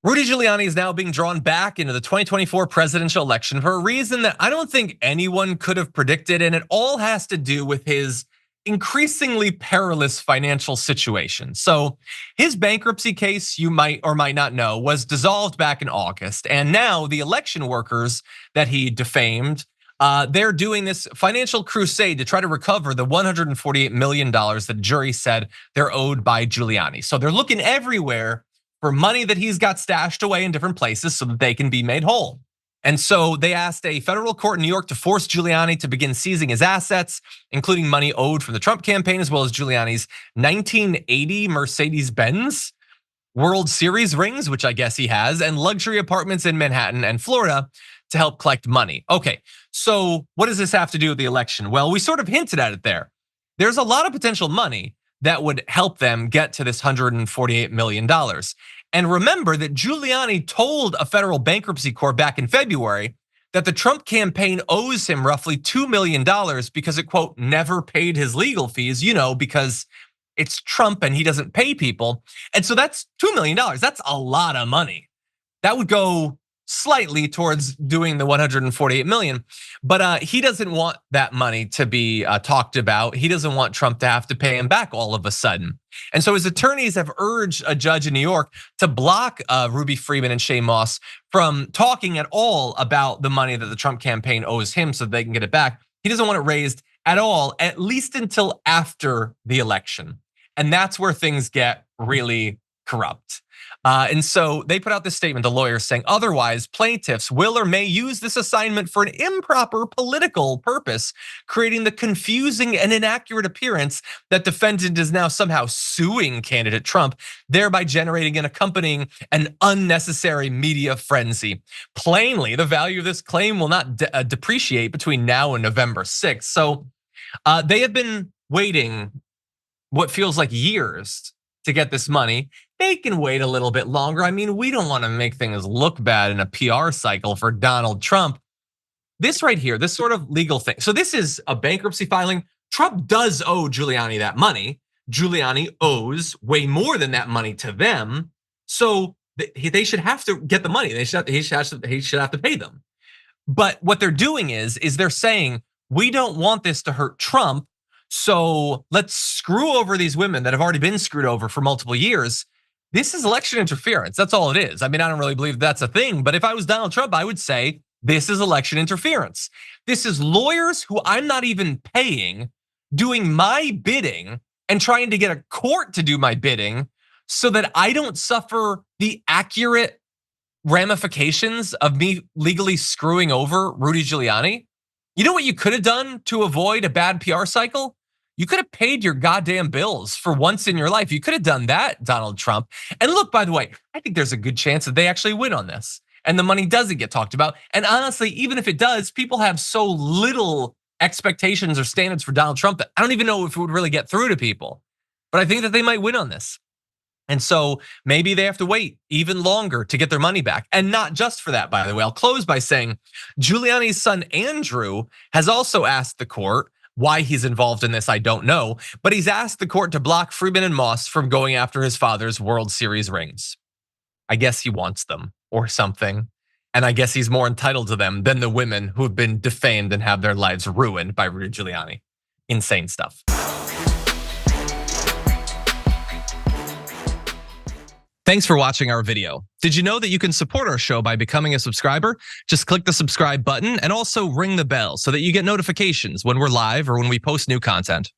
Rudy Giuliani is now being drawn back into the 2024 presidential election for a reason that I don't think anyone could have predicted, and it all has to do with his increasingly perilous financial situation. So his bankruptcy case, you might or might not know, was dissolved back in August, and now the election workers that he defamed, they're doing this financial crusade to try to recover the $148 million that the jury said they're owed by Giuliani. So they're looking everywhere for money that he's got stashed away in different places so that they can be made whole. And so they asked a federal court in New York to force Giuliani to begin seizing his assets, including money owed from the Trump campaign, as well as Giuliani's 1980 Mercedes-Benz World Series rings, which I guess he has, and luxury apartments in Manhattan and Florida to help collect money. Okay, so what does this have to do with the election? Well, we sort of hinted at it there. There's a lot of potential money that would help them get to this $148 million. And remember that Giuliani told a federal bankruptcy court back in February that the Trump campaign owes him roughly $2 million because it, quote, never paid his legal fees, because it's Trump and he doesn't pay people. And so that's $2 million. That's a lot of money. That would go slightly towards doing the 148 million, but he doesn't want that money to be talked about. He doesn't want Trump to have to pay him back all of a sudden. And so his attorneys have urged a judge in New York to block Ruby Freeman and Shay from talking at all about the money that the Trump campaign owes him so they can get it back. He doesn't want it raised at all, at least until after the election. And that's where things get really corrupt. And so they put out this statement, the lawyers saying, otherwise plaintiffs will or may use this assignment for an improper political purpose, creating the confusing and inaccurate appearance that defendant is now somehow suing candidate Trump, thereby generating and accompanying an unnecessary media frenzy. Plainly, the value of this claim will not depreciate between now and November 6th. So they have been waiting what feels like years to get this money. They can wait a little bit longer. I mean, we don't want to make things look bad in a PR cycle for Donald Trump. This right here, this sort of legal thing. So this is a bankruptcy filing. Trump does owe Giuliani that money. Giuliani owes way more than that money to them. So they should have to get the money. He should have to pay them. But what they're doing is they're saying, we don't want this to hurt Trump. So let's screw over these women that have already been screwed over for multiple years. This is election interference. That's all it is. I mean, I don't really believe that's a thing, but if I was Donald Trump, I would say this is election interference. This is lawyers who I'm not even paying doing my bidding and trying to get a court to do my bidding so that I don't suffer the accurate ramifications of me legally screwing over Rudy Giuliani. You know what you could have done to avoid a bad PR cycle? You could have paid your goddamn bills for once in your life. You could have done that, Donald Trump. And look, by the way, I think there's a good chance that they actually win on this and the money doesn't get talked about. And honestly, even if it does, people have so little expectations or standards for Donald Trump that I don't even know if it would really get through to people. But I think that they might win on this. And so maybe they have to wait even longer to get their money back. And not just for that, by the way. I'll close by saying Giuliani's son, Andrew, has also asked the court, why he's involved in this, I don't know, but he's asked the court to block Freeman and Moss from going after his father's World Series rings. I guess he wants them or something. And I guess he's more entitled to them than the women who have been defamed and have their lives ruined by Rudy Giuliani. Insane stuff. Thanks for watching our video. Did you know that you can support our show by becoming a subscriber? Just click the subscribe button and also ring the bell so that you get notifications when we're live or when we post new content.